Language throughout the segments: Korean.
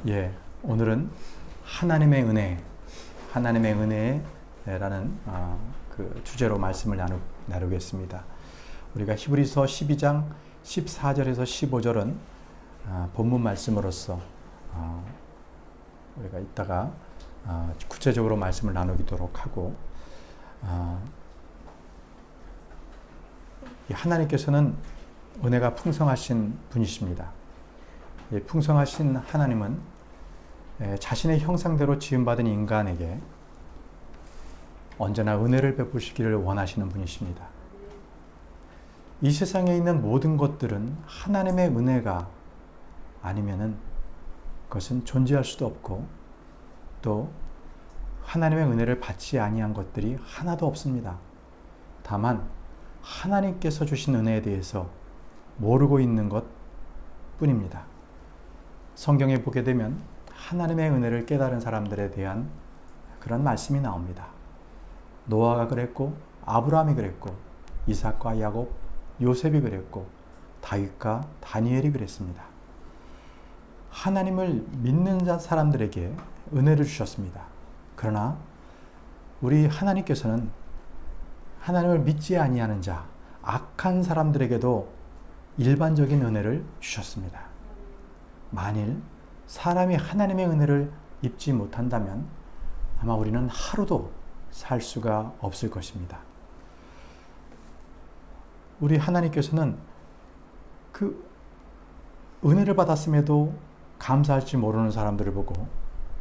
예, 오늘은 하나님의 은혜, 하나님의 은혜라는 그 주제로 말씀을 나누겠습니다. 우리가 히브리서 12장 14절에서 15절은 본문 말씀으로서 우리가 이따가 구체적으로 말씀을 나누도록 하고, 하나님께서는 은혜가 풍성하신 분이십니다. 풍성하신 하나님은 자신의 형상대로 지음받은 인간에게 언제나 은혜를 베푸시기를 원하시는 분이십니다. 이 세상에 있는 모든 것들은 하나님의 은혜가 아니면은 그것은 존재할 수도 없고, 또 하나님의 은혜를 받지 아니한 것들이 하나도 없습니다. 다만 하나님께서 주신 은혜에 대해서 모르고 있는 것 뿐입니다. 성경에 보게 되면 하나님의 은혜를 깨달은 사람들에 대한 그런 말씀이 나옵니다. 노아가 그랬고, 아브라함이 그랬고, 이삭과 야곱, 요셉이 그랬고, 다윗과 다니엘이 그랬습니다. 하나님을 믿는 사람들에게 은혜를 주셨습니다. 그러나 우리 하나님께서는 하나님을 믿지 아니하는 자, 악한 사람들에게도 일반적인 은혜를 주셨습니다. 만일 사람이 하나님의 은혜를 입지 못한다면 아마 우리는 하루도 살 수가 없을 것입니다. 우리 하나님께서는 그 은혜를 받았음에도 감사할지 모르는 사람들을 보고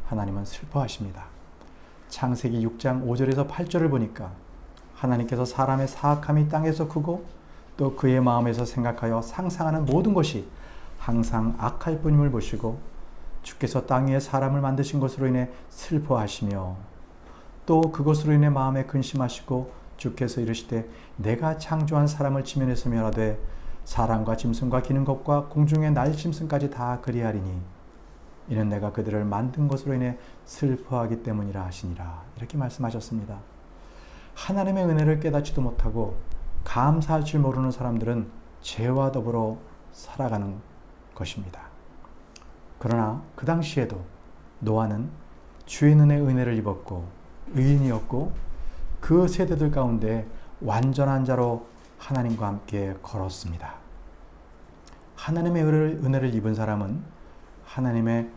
하나님은 슬퍼하십니다. 창세기 6장 5절에서 8절을 보니까 하나님께서 사람의 사악함이 땅에서 크고 또 그의 마음에서 생각하여 상상하는 모든 것이 항상 악할 뿐임을 보시고 주께서 땅 위에 사람을 만드신 것으로 인해 슬퍼하시며 또 그것으로 인해 마음에 근심하시고 주께서 이르시되 내가 창조한 사람을 지면에서 멸하되 사람과 짐승과 기는 것과 공중의 날짐승까지 다 그리하리니 이는 내가 그들을 만든 것으로 인해 슬퍼하기 때문이라 하시니라. 이렇게 말씀하셨습니다. 하나님의 은혜를 깨닫지도 못하고 감사할 줄 모르는 사람들은 죄와 더불어 살아가는 것입니다. 그러나 그 당시에도 노아는 주의 눈에 은혜를 입었고 의인이었고 그 세대들 가운데 완전한 자로 하나님과 함께 걸었습니다. 하나님의 은혜를 입은 사람은 하나님의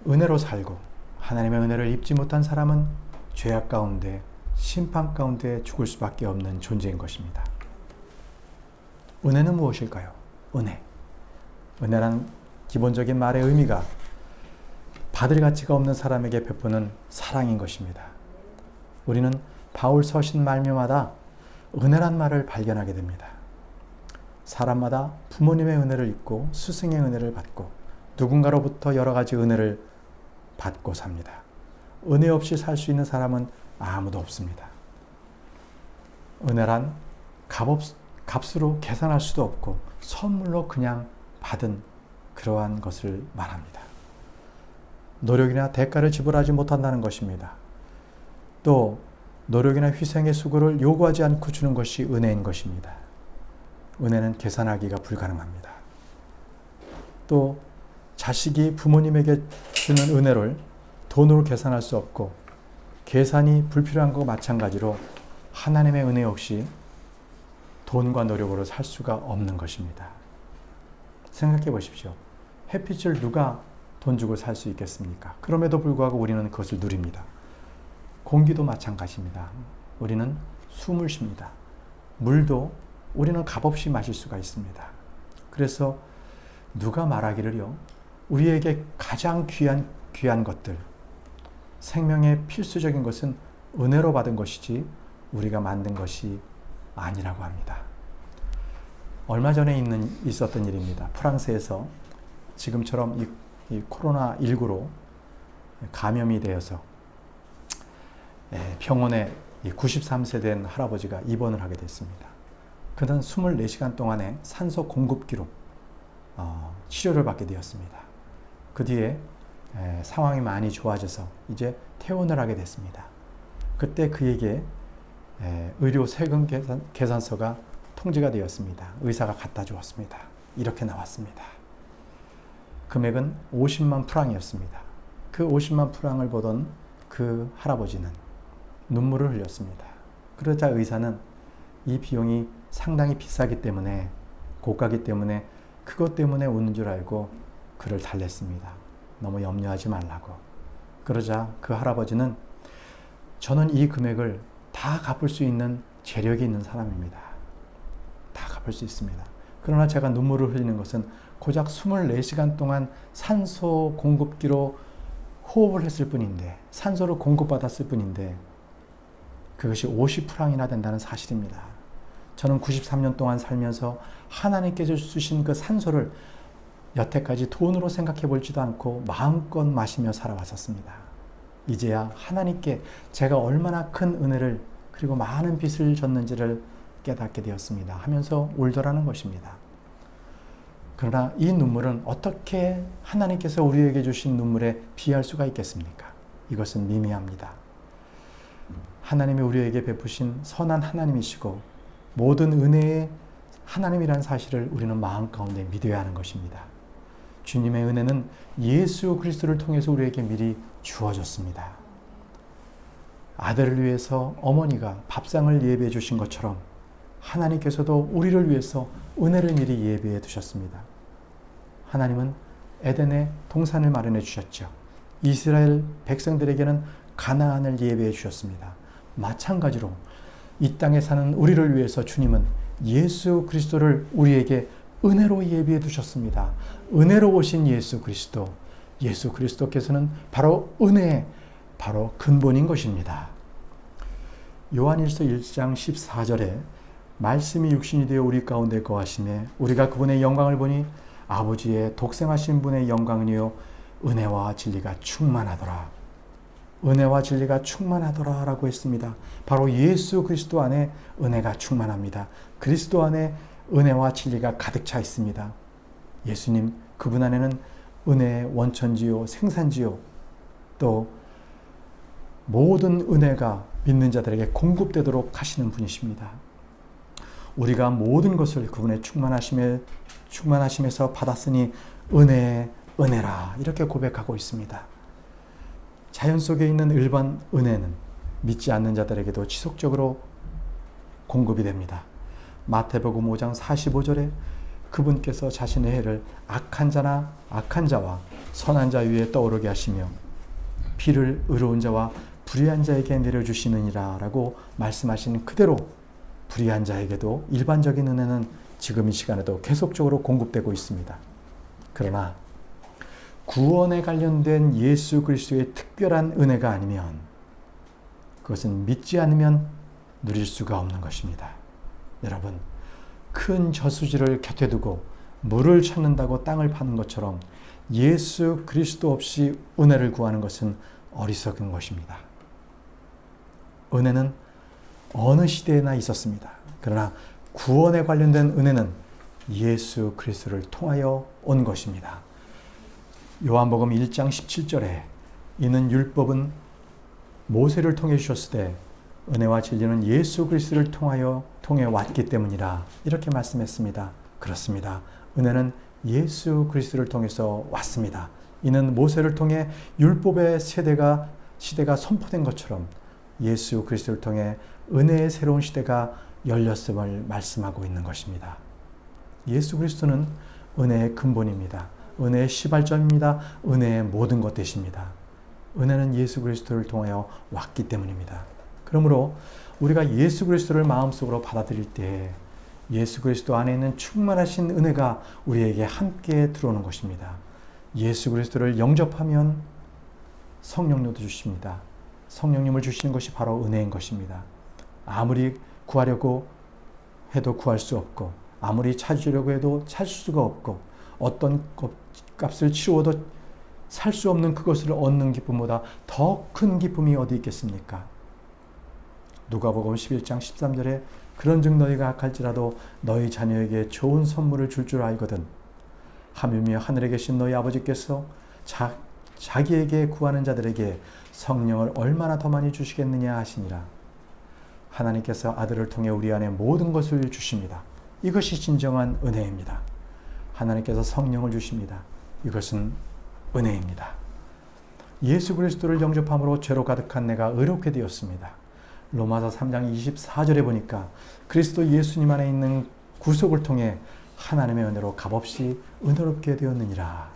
은혜로 살고, 하나님의 은혜를 입지 못한 사람은 죄악 가운데 심판 가운데 죽을 수밖에 없는 존재인 것입니다. 은혜는 무엇일까요? 은혜란 기본적인 말의 의미가 받을 가치가 없는 사람에게 베푸는 사랑인 것입니다. 우리는 바울 서신 말미마다 은혜란 말을 발견하게 됩니다. 사람마다 부모님의 은혜를 입고 스승의 은혜를 받고 누군가로부터 여러 가지 은혜를 받고 삽니다. 은혜 없이 살 수 있는 사람은 아무도 없습니다. 은혜란 값으로 계산할 수도 없고 선물로 그냥 받은 그러한 것을 말합니다. 노력이나 대가를 지불하지 못한다는 것입니다. 또 노력이나 희생의 수고를 요구하지 않고 주는 것이 은혜인 것입니다. 은혜는 계산하기가 불가능합니다. 또 자식이 부모님에게 주는 은혜를 돈으로 계산할 수 없고 계산이 불필요한 것과 마찬가지로 하나님의 은혜 역시 돈과 노력으로 살 수가 없는 것입니다. 생각해 보십시오. 햇빛을 누가 돈 주고 살 수 있겠습니까? 그럼에도 불구하고 우리는 그것을 누립니다. 공기도 마찬가지입니다. 우리는 숨을 쉽니다. 물도 우리는 값없이 마실 수가 있습니다. 그래서 누가 말하기를요, 우리에게 가장 귀한 것들, 생명의 필수적인 것은 은혜로 받은 것이지 우리가 만든 것이 아니라고 합니다. 얼마 전에 있었던 일입니다. 프랑스에서 지금처럼 이 코로나19로 감염이 되어서 병원에 93세 된 할아버지가 입원을 하게 됐습니다. 그는 24시간 동안의 산소 공급기로 치료를 받게 되었습니다. 그 뒤에 상황이 많이 좋아져서 이제 퇴원을 하게 됐습니다. 그때 그에게 의료 세금 계산서가 통지가 되었습니다. 의사가 갖다 주었습니다. 이렇게 나왔습니다. 금액은 50만 프랑이었습니다. 그 50만 프랑을 보던 그 할아버지는 눈물을 흘렸습니다. 그러자 의사는 이 비용이 상당히 비싸기 때문에, 고가기 때문에 그것 때문에 우는 줄 알고 그를 달랬습니다. 너무 염려하지 말라고. 그러자 그 할아버지는 저는 이 금액을 다 갚을 수 있는 재력이 있는 사람입니다. 다 갚을 수 있습니다. 그러나 제가 눈물을 흘리는 것은 고작 24시간 동안 산소 공급기로 호흡을 했을 뿐인데, 산소를 공급받았을 뿐인데 그것이 50프랑이나 된다는 사실입니다. 저는 93년 동안 살면서 하나님께서 주신 그 산소를 여태까지 돈으로 생각해 볼지도 않고 마음껏 마시며 살아왔었습니다. 이제야 하나님께 제가 얼마나 큰 은혜를 그리고 많은 빚을 졌는지를 깨닫게 되었습니다 하면서 울더라는 것입니다. 그러나 이 눈물은 어떻게 하나님께서 우리에게 주신 눈물에 비할 수가 있겠습니까? 이것은 미미합니다. 하나님이 우리에게 베푸신 선한 하나님이시고 모든 은혜의 하나님이라는 사실을 우리는 마음 가운데 믿어야 하는 것입니다. 주님의 은혜는 예수 그리스도를 통해서 우리에게 미리 주어졌습니다. 아들을 위해서 어머니가 밥상을 예배해 주신 것처럼 하나님께서도 우리를 위해서 은혜를 미리 예배해 두셨습니다. 하나님은 에덴에 동산을 마련해 주셨죠. 이스라엘 백성들에게는 가나안을 예배해 주셨습니다. 마찬가지로 이 땅에 사는 우리를 위해서 주님은 예수 그리스도를 우리에게 은혜로 예비해 두셨습니다. 은혜로 오신 예수 그리스도, 예수 그리스도께서는 바로 은혜의 바로 근본인 것입니다. 요한일서 1장 14절에 말씀이 육신이 되어 우리 가운데 거하심에 우리가 그분의 영광을 보니 아버지의 독생하신 분의 영광이요 은혜와 진리가 충만하더라. 은혜와 진리가 충만하더라 라고 했습니다. 바로 예수 그리스도 안에 은혜가 충만합니다. 그리스도 안에 은혜와 진리가 가득 차 있습니다. 예수님 그분 안에는 은혜의 원천지요 생산지요 또 모든 은혜가 믿는 자들에게 공급되도록 하시는 분이십니다. 우리가 모든 것을 그분의 충만하심에서 받았으니 은혜라 이렇게 고백하고 있습니다. 자연 속에 있는 일반 은혜는 믿지 않는 자들에게도 지속적으로 공급이 됩니다. 마태복음 5장 45절에 그분께서 자신의 해를 악한 자와 선한 자 위에 떠오르게 하시며 비를 의로운 자와 불의한 자에게 내려주시느니라 라고 말씀하신 그대로 불의한 자에게도 일반적인 은혜는 지금 이 시간에도 계속적으로 공급되고 있습니다. 그러나 구원에 관련된 예수 그리스도의 특별한 은혜가 아니면 그것은 믿지 않으면 누릴 수가 없는 것입니다. 여러분, 큰 저수지를 곁에 두고 물을 찾는다고 땅을 파는 것처럼 예수 그리스도 없이 은혜를 구하는 것은 어리석은 것입니다. 은혜는 어느 시대에나 있었습니다. 그러나 구원에 관련된 은혜는 예수 그리스도를 통하여 온 것입니다. 요한복음 1장 17절에 이는 율법은 모세를 통해 주셨을 때 은혜와 진리는 예수 그리스도를 통해 왔기 때문이라 이렇게 말씀했습니다. 그렇습니다. 은혜는 예수 그리스도를 통해서 왔습니다. 이는 모세를 통해 율법의 시대가 선포된 것처럼 예수 그리스도를 통해 은혜의 새로운 시대가 열렸음을 말씀하고 있는 것입니다. 예수 그리스도는 은혜의 근본입니다. 은혜의 시발점입니다. 은혜의 모든 것 되십니다. 은혜는 예수 그리스도를 통하여 왔기 때문입니다. 그러므로 우리가 예수 그리스도를 마음속으로 받아들일 때 예수 그리스도 안에 있는 충만하신 은혜가 우리에게 함께 들어오는 것입니다. 예수 그리스도를 영접하면 성령님도 주십니다. 성령님을 주시는 것이 바로 은혜인 것입니다. 아무리 구하려고 해도 구할 수 없고 아무리 찾으려고 해도 찾을 수가 없고 어떤 값을 치루어도 살 수 없는 그것을 얻는 기쁨보다 더 큰 기쁨이 어디 있겠습니까? 누가복음 11장 13절에 그런즉 너희가 악할지라도 너희 자녀에게 좋은 선물을 줄 알거든 하물며 하늘에 계신 너희 아버지께서 자기에게 구하는 자들에게 성령을 얼마나 더 많이 주시겠느냐 하시니라. 하나님께서 아들을 통해 우리 안에 모든 것을 주십니다. 이것이 진정한 은혜입니다. 하나님께서 성령을 주십니다. 이것은 은혜입니다. 예수 그리스도를 영접함으로 죄로 가득한 내가 의롭게 되었습니다. 로마서 3장 24절에 보니까 그리스도 예수님 안에 있는 구속을 통해 하나님의 은혜로 값없이 은혜롭게 되었느니라.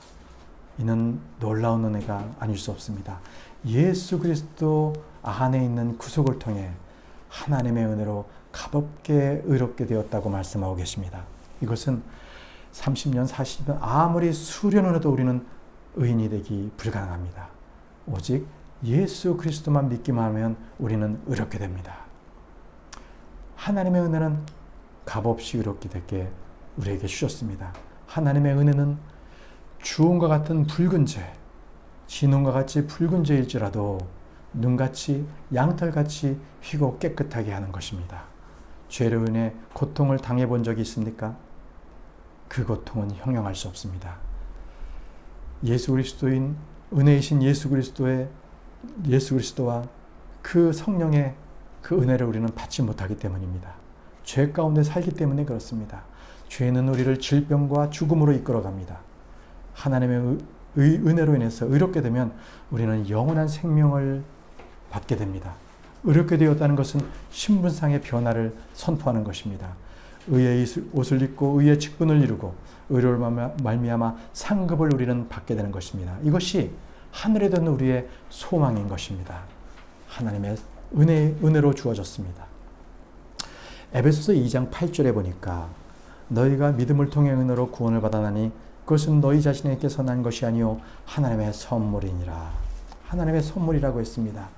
이는 놀라운 은혜가 아닐 수 없습니다. 예수 그리스도 안에 있는 구속을 통해 하나님의 은혜로 값없게 의롭게 되었다고 말씀하고 계십니다. 이것은 30년, 40년 아무리 수련을 해도 우리는 의인이 되기 불가능합니다. 오직 예수 그리스도만 믿기만 하면 우리는 의롭게 됩니다. 하나님의 은혜는 값없이 의롭게 되게 우리에게 주셨습니다. 하나님의 은혜는 주홍과 같은 붉은 죄, 진홍과 같이 붉은 죄일지라도 눈같이 양털같이 휘고 깨끗하게 하는 것입니다. 죄로 인해 고통을 당해본 적이 있습니까? 그 고통은 형용할 수 없습니다. 예수 그리스도인 은혜이신 예수 그리스도와 그 성령의 그 은혜를 우리는 받지 못하기 때문입니다. 죄 가운데 살기 때문에 그렇습니다. 죄는 우리를 질병과 죽음으로 이끌어갑니다. 하나님의 은혜로 인해서 의롭게 되면 우리는 영원한 생명을 받게 됩니다. 의롭게 되었다는 것은 신분상의 변화를 선포하는 것입니다. 의의 옷을 입고 의의 직분을 이루고 의로 말미암아 상급을 우리는 받게 되는 것입니다. 이것이 하늘에 든 우리의 소망인 것입니다. 하나님의 은혜로 주어졌습니다. 에베소서 2장 8절에 보니까 너희가 믿음을 통해 은혜로 구원을 받아나니 그것은 너희 자신에게서 난 것이 아니요 하나님의 선물이니라. 하나님의 선물이라고 했습니다.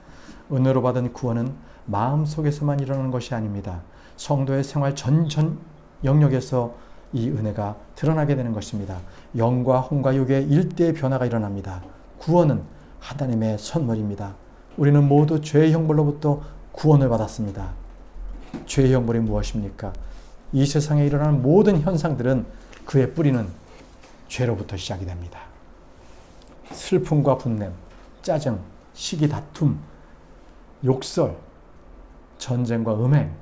은혜로 받은 구원은 마음속에서만 일어나는 것이 아닙니다. 성도의 생활 전 영역에서 이 은혜가 드러나게 되는 것입니다. 영과 혼과 육의 일대의 변화가 일어납니다. 구원은 하나님의 선물입니다. 우리는 모두 죄의 형벌로부터 구원을 받았습니다. 죄의 형벌이 무엇입니까? 이 세상에 일어나는 모든 현상들은 그의 뿌리는 죄로부터 시작이 됩니다. 슬픔과 분냄, 짜증, 시기, 다툼, 욕설, 전쟁과 음행,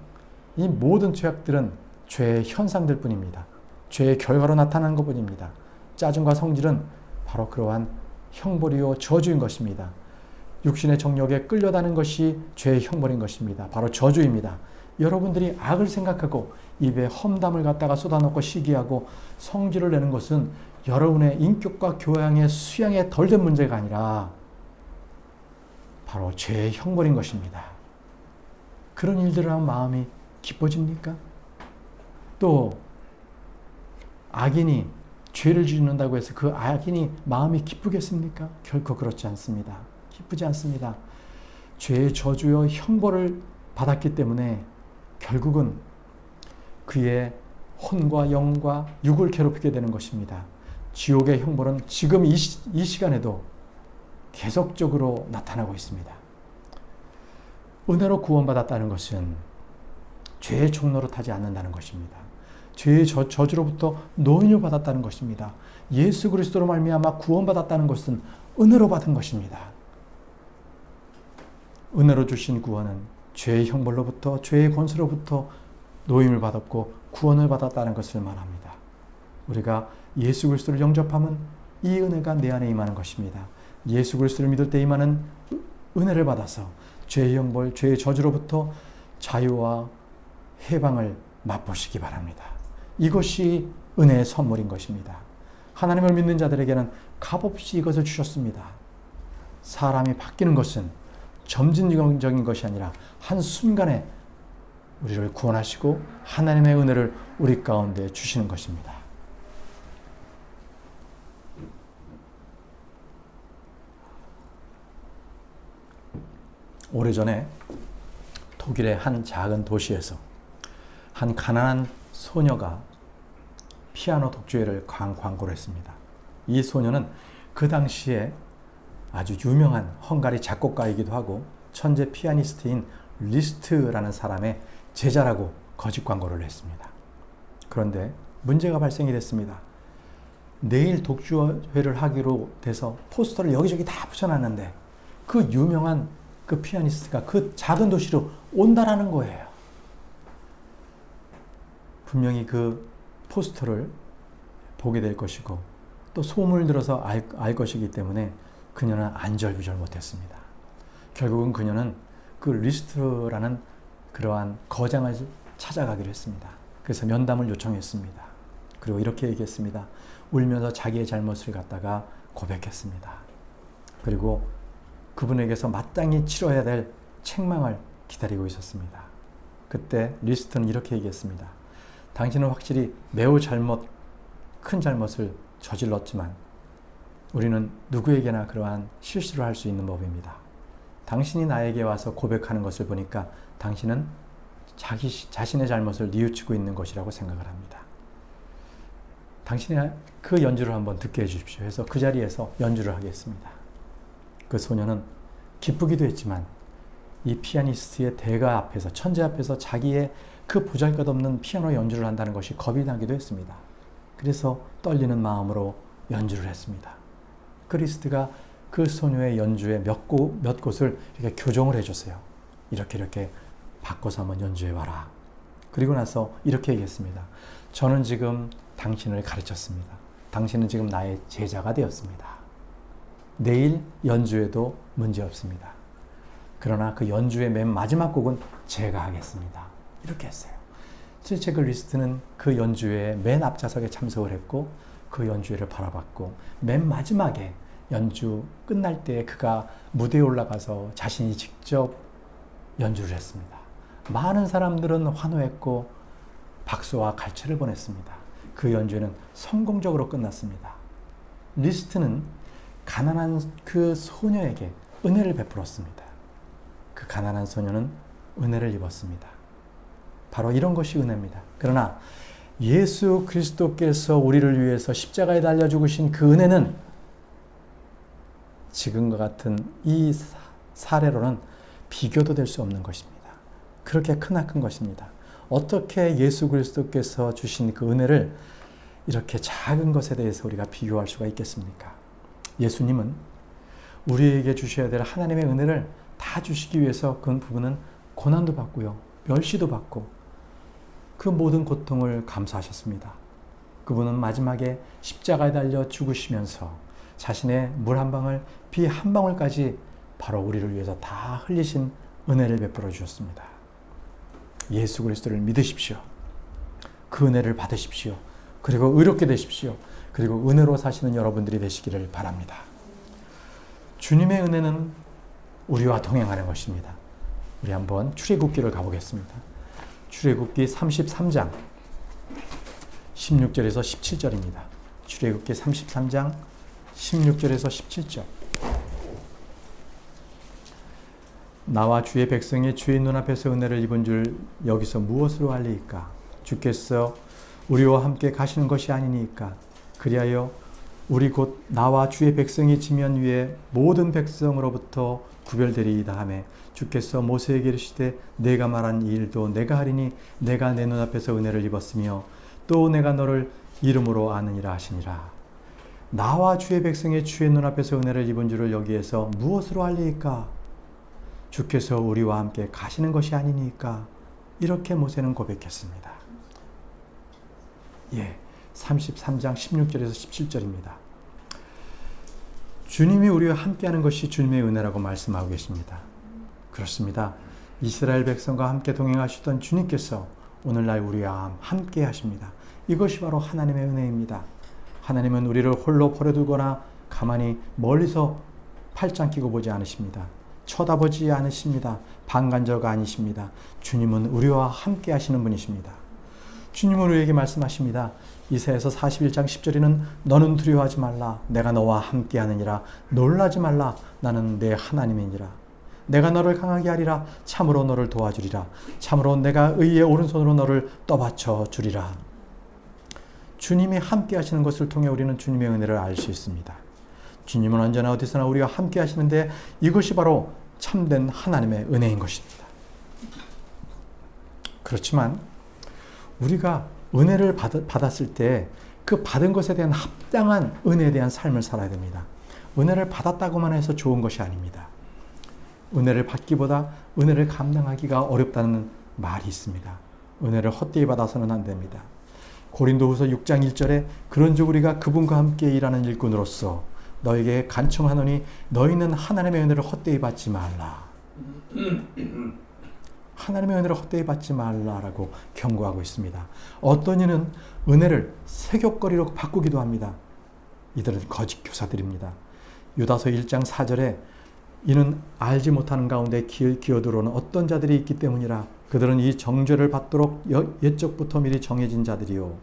이 모든 죄악들은 죄의 현상들 뿐입니다. 죄의 결과로 나타나는 것 뿐입니다. 짜증과 성질은 바로 그러한 형벌이요 저주인 것입니다. 육신의 정욕에 끌려다는 것이 죄의 형벌인 것입니다. 바로 저주입니다. 여러분들이 악을 생각하고 입에 험담을 갖다가 쏟아놓고 시기하고 성질을 내는 것은 여러분의 인격과 교양의 수양에 덜 된 문제가 아니라 바로 죄의 형벌인 것입니다. 그런 일들을 하면 마음이 기뻐집니까? 또 악인이 죄를 짓는다고 해서 그 악인이 마음이 기쁘겠습니까? 결코 그렇지 않습니다. 기쁘지 않습니다. 죄의 저주여 형벌을 받았기 때문에 결국은 그의 혼과 영과 육을 괴롭히게 되는 것입니다. 지옥의 형벌은 지금 이 시간에도 계속적으로 나타나고 있습니다. 은혜로 구원받았다는 것은 죄의 종로로 타지 않는다는 것입니다. 죄의 저주로부터 노인을 받았다는 것입니다. 예수 그리스도로 말미암아 구원받았다는 것은 은혜로 받은 것입니다. 은혜로 주신 구원은 죄의 형벌로부터 죄의 권세로부터 노임을 받았고 구원을 받았다는 것을 말합니다. 우리가 예수 그리스도를 영접하면 이 은혜가 내 안에 임하는 것입니다. 예수 그리스도를 믿을 때 임하는 은혜를 받아서 죄의 형벌, 죄의 저주로부터 자유와 해방을 맛보시기 바랍니다. 이것이 은혜의 선물인 것입니다. 하나님을 믿는 자들에게는 값없이 이것을 주셨습니다. 사람이 바뀌는 것은 점진적인 것이 아니라 한순간에 우리를 구원하시고 하나님의 은혜를 우리 가운데 주시는 것입니다. 오래전에 독일의 한 작은 도시에서 한 가난한 소녀가 피아노 독주회를 광고를 했습니다. 이 소녀는 그 당시에 아주 유명한 헝가리 작곡가이기도 하고 천재 피아니스트인 리스트라는 사람의 제자라고 거짓 광고를 했습니다. 그런데 문제가 발생이 됐습니다. 내일 독주회를 하기로 돼서 포스터를 여기저기 다 붙여놨는데 그 유명한 그 피아니스트가 그 작은 도시로 온다라는 거예요. 분명히 그 포스터를 보게 될 것이고 또 소문을 들어서 알 것이기 때문에 그녀는 안절부절 못했습니다. 결국은 그녀는 그 리스트라는 그러한 거장을 찾아가기로 했습니다. 그래서 면담을 요청했습니다. 그리고 이렇게 얘기했습니다. 울면서 자기의 잘못을 갖다가 고백했습니다. 그리고 그분에게서 마땅히 치러야 될 책망을 기다리고 있었습니다. 그때 리스트는 이렇게 얘기했습니다. 당신은 확실히 매우 큰 잘못을 저질렀지만 우리는 누구에게나 그러한 실수를 할 수 있는 법입니다. 당신이 나에게 와서 고백하는 것을 보니까 당신은 자신의 잘못을 뉘우치고 있는 것이라고 생각을 합니다. 당신의 그 연주를 한번 듣게 해주십시오. 해서 그 자리에서 연주를 하겠습니다. 그 소녀는 기쁘기도 했지만 이 피아니스트의 대가 앞에서, 천재 앞에서 자기의 그 보잘것없는 피아노 연주를 한다는 것이 겁이 나기도 했습니다. 그래서 떨리는 마음으로 연주를 했습니다. 크리스트가 그 소녀의 연주에 몇 곳을 이렇게 교정을 해줬어요. 이렇게 바꿔서 한번 연주해봐라. 그리고 나서 이렇게 얘기했습니다. 저는 지금 당신을 가르쳤습니다. 당신은 지금 나의 제자가 되었습니다. 내일 연주에도 문제 없습니다. 그러나 그 연주의 맨 마지막 곡은 제가 하겠습니다. 이렇게 했어요. 실제 그 리스트는 그 연주회의 맨 앞좌석에 참석을 했고 그 연주회를 바라봤고 맨 마지막에 연주 끝날 때 그가 무대에 올라가서 자신이 직접 연주를 했습니다. 많은 사람들은 환호했고 박수와 갈채를 보냈습니다. 그 연주회는 성공적으로 끝났습니다. 리스트는 가난한 그 소녀에게 은혜를 베풀었습니다. 그 가난한 소녀는 은혜를 입었습니다. 바로 이런 것이 은혜입니다. 그러나 예수 그리스도께서 우리를 위해서 십자가에 달려 죽으신 그 은혜는 지금과 같은 이 사례로는 비교도 될 수 없는 것입니다. 그렇게 크나큰 것입니다. 어떻게 예수 그리스도께서 주신 그 은혜를 이렇게 작은 것에 대해서 우리가 비교할 수가 있겠습니까? 예수님은 우리에게 주셔야 될 하나님의 은혜를 다 주시기 위해서 그 부분은 고난도 받고요. 멸시도 받고 그 모든 고통을 감수하셨습니다. 그분은 마지막에 십자가에 달려 죽으시면서 자신의 물 한 방울, 피 한 방울까지 바로 우리를 위해서 다 흘리신 은혜를 베풀어 주셨습니다. 예수 그리스도를 믿으십시오. 그 은혜를 받으십시오. 그리고 의롭게 되십시오. 그리고 은혜로 사시는 여러분들이 되시기를 바랍니다. 주님의 은혜는 우리와 동행하는 것입니다. 우리 한번 출애굽기를 가보겠습니다. 출애굽기 33장 16절에서 17절입니다. 출애굽기 33장 16절에서 17절. 나와 주의 백성이 주의 눈앞에서 은혜를 입은 줄 여기서 무엇으로 알리이까? 주께서 우리와 함께 가시는 것이 아니니까. 그리하여 우리 곧 나와 주의 백성이 지면 위에 모든 백성으로부터 구별되리이다 하매 주께서 모세에게 이르시되 내가 말한 이 일도 내가 하리니 내가 내 눈앞에서 은혜를 입었으며 또 내가 너를 이름으로 아느니라 하시니라. 나와 주의 백성이 주의 눈앞에서 은혜를 입은 줄을 여기에서 무엇으로 알리이까? 주께서 우리와 함께 가시는 것이 아니니까. 이렇게 모세는 고백했습니다. 33장 16절에서 17절입니다. 주님이 우리와 함께하는 것이 주님의 은혜라고 말씀하고 계십니다. 그렇습니다. 이스라엘 백성과 함께 동행하시던 주님께서 오늘날 우리와 함께 하십니다. 이것이 바로 하나님의 은혜입니다. 하나님은 우리를 홀로 버려두거나 가만히 멀리서 팔짱 끼고 보지 않으십니다. 쳐다보지 않으십니다. 방관자가 아니십니다. 주님은 우리와 함께 하시는 분이십니다. 주님은 우리에게 말씀하십니다. 이사야서 41장 10절에는 너는 두려워하지 말라. 내가 너와 함께 하느니라. 놀라지 말라. 나는 내 하나님이니라. 내가 너를 강하게 하리라. 참으로 너를 도와주리라. 참으로 내가 의의 오른손으로 너를 떠받쳐 주리라. 주님이 함께 하시는 것을 통해 우리는 주님의 은혜를 알 수 있습니다. 주님은 언제나 어디서나 우리와 함께 하시는데 이것이 바로 참된 하나님의 은혜인 것입니다. 그렇지만 우리가 은혜를 받았을 때 그 받은 것에 대한 합당한 은혜에 대한 삶을 살아야 됩니다. 은혜를 받았다고만 해서 좋은 것이 아닙니다. 은혜를 받기보다 은혜를 감당하기가 어렵다는 말이 있습니다. 은혜를 헛되이 받아서는 안 됩니다. 고린도후서 6장 1절에 그런즉 우리가 그분과 함께 일하는 일꾼으로서 너에게 간청하노니 너희는 하나님의 은혜를 헛되이 받지 말라. 하나님의 은혜를 헛되이 받지 말라라고 경고하고 있습니다. 어떤 이는 은혜를 세귑거리로 바꾸기도 합니다. 이들은 거짓 교사들입니다. 유다서 1장 4절에 이는 알지 못하는 가운데 기어들어오는 어떤 자들이 있기 때문이라. 그들은 이 정죄를 받도록 옛적부터 미리 정해진 자들이요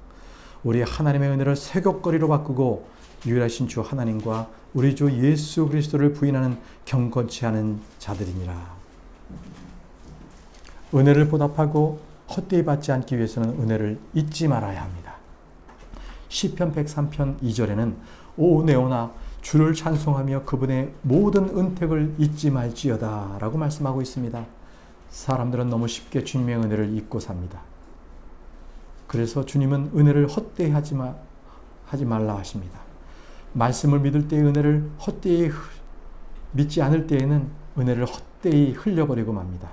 우리 하나님의 은혜를 세귑거리로 바꾸고 유일하신 주 하나님과 우리 주 예수 그리스도를 부인하는 경건치 않은 자들이니라. 은혜를 보답하고 헛되이 받지 않기 위해서는 은혜를 잊지 말아야 합니다. 시편 103편 2절에는 오 네오나 주를 찬송하며 그분의 모든 은택을 잊지 말지어다 라고 말씀하고 있습니다. 사람들은 너무 쉽게 주님의 은혜를 잊고 삽니다. 그래서 주님은 은혜를 헛되이 하지 말라 하십니다. 말씀을 믿을 때의 은혜를 헛되이 믿지 않을 때에는 은혜를 헛되이 흘려버리고 맙니다.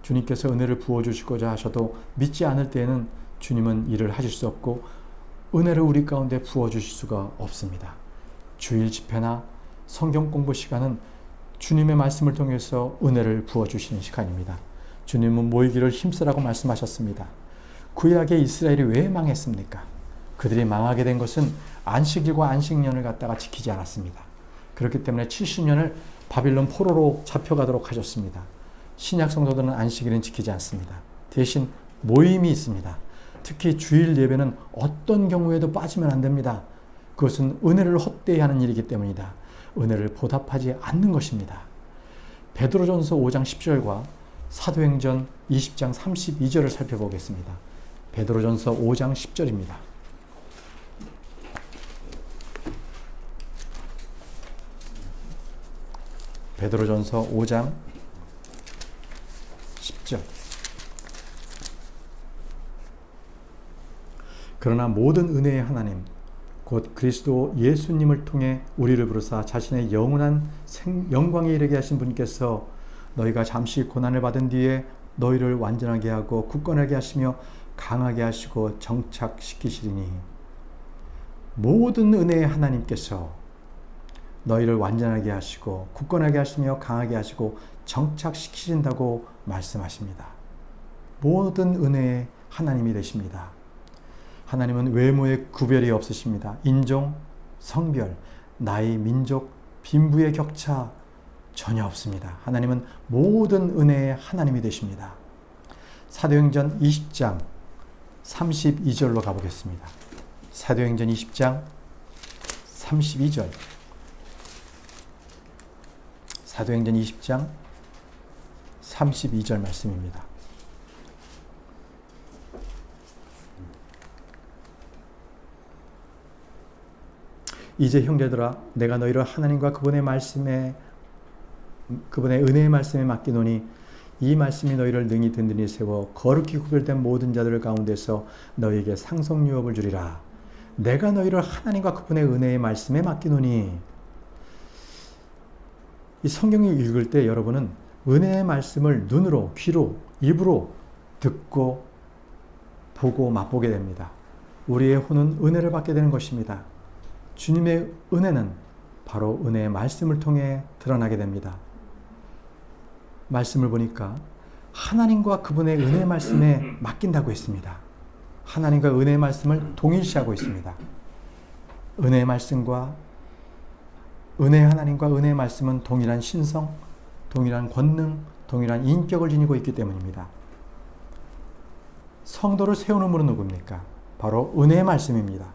주님께서 은혜를 부어주시고자 하셔도 믿지 않을 때에는 주님은 일을 하실 수 없고 은혜를 우리 가운데 부어주실 수가 없습니다. 주일 집회나 성경 공부 시간은 주님의 말씀을 통해서 은혜를 부어주시는 시간입니다. 주님은 모이기를 힘쓰라고 말씀하셨습니다. 구약의 이스라엘이 왜 망했습니까? 그들이 망하게 된 것은 안식일과 안식년을 갖다가 지키지 않았습니다. 그렇기 때문에 70년을 바빌론 포로로 잡혀가도록 하셨습니다. 신약 성도들은 안식일은 지키지 않습니다. 대신 모임이 있습니다. 특히 주일 예배는 어떤 경우에도 빠지면 안 됩니다. 그것은 은혜를 헛되이 하는 일이기 때문이다. 은혜를 보답하지 않는 것입니다. 베드로전서 5장 10절과 사도행전 20장 32절을 살펴보겠습니다. 베드로전서 5장 10절입니다. 베드로전서 5장 10절. 그러나 모든 은혜의 하나님 곧 그리스도 예수님을 통해 우리를 부르사 자신의 영원한 영광에 이르게 하신 분께서 너희가 잠시 고난을 받은 뒤에 너희를 완전하게 하고 굳건하게 하시며 강하게 하시고 정착시키시리니. 모든 은혜의 하나님께서 너희를 완전하게 하시고 굳건하게 하시며 강하게 하시고 정착시키신다고 말씀하십니다. 모든 은혜의 하나님이 되십니다. 하나님은 외모에 구별이 없으십니다. 인종, 성별, 나이, 민족, 빈부의 격차 전혀 없습니다. 하나님은 모든 은혜의 하나님이 되십니다. 사도행전 20장 32절로 가보겠습니다. 사도행전 20장 32절. 사도행전 20장 32절 말씀입니다. 이제 형제들아 내가 너희를 하나님과 그분의 은혜의 말씀에 맡기노니 이 말씀이 너희를 능히 든든히 세워 거룩히 구별된 모든 자들 가운데서 너희에게 상속 유업을 주리라. 내가 너희를 하나님과 그분의 은혜의 말씀에 맡기노니. 이 성경을 읽을 때 여러분은 은혜의 말씀을 눈으로, 귀로, 입으로 듣고 보고 맛보게 됩니다. 우리의 혼은 은혜를 받게 되는 것입니다. 주님의 은혜는 바로 은혜의 말씀을 통해 드러나게 됩니다. 말씀을 보니까 하나님과 그분의 은혜의 말씀에 맡긴다고 했습니다. 하나님과 은혜의 말씀을 동일시하고 있습니다. 은혜의 말씀과 은혜의 하나님과 은혜의 말씀은 동일한 신성, 동일한 권능, 동일한 인격을 지니고 있기 때문입니다. 성도를 세우는 분은 누굽니까? 바로 은혜의 말씀입니다.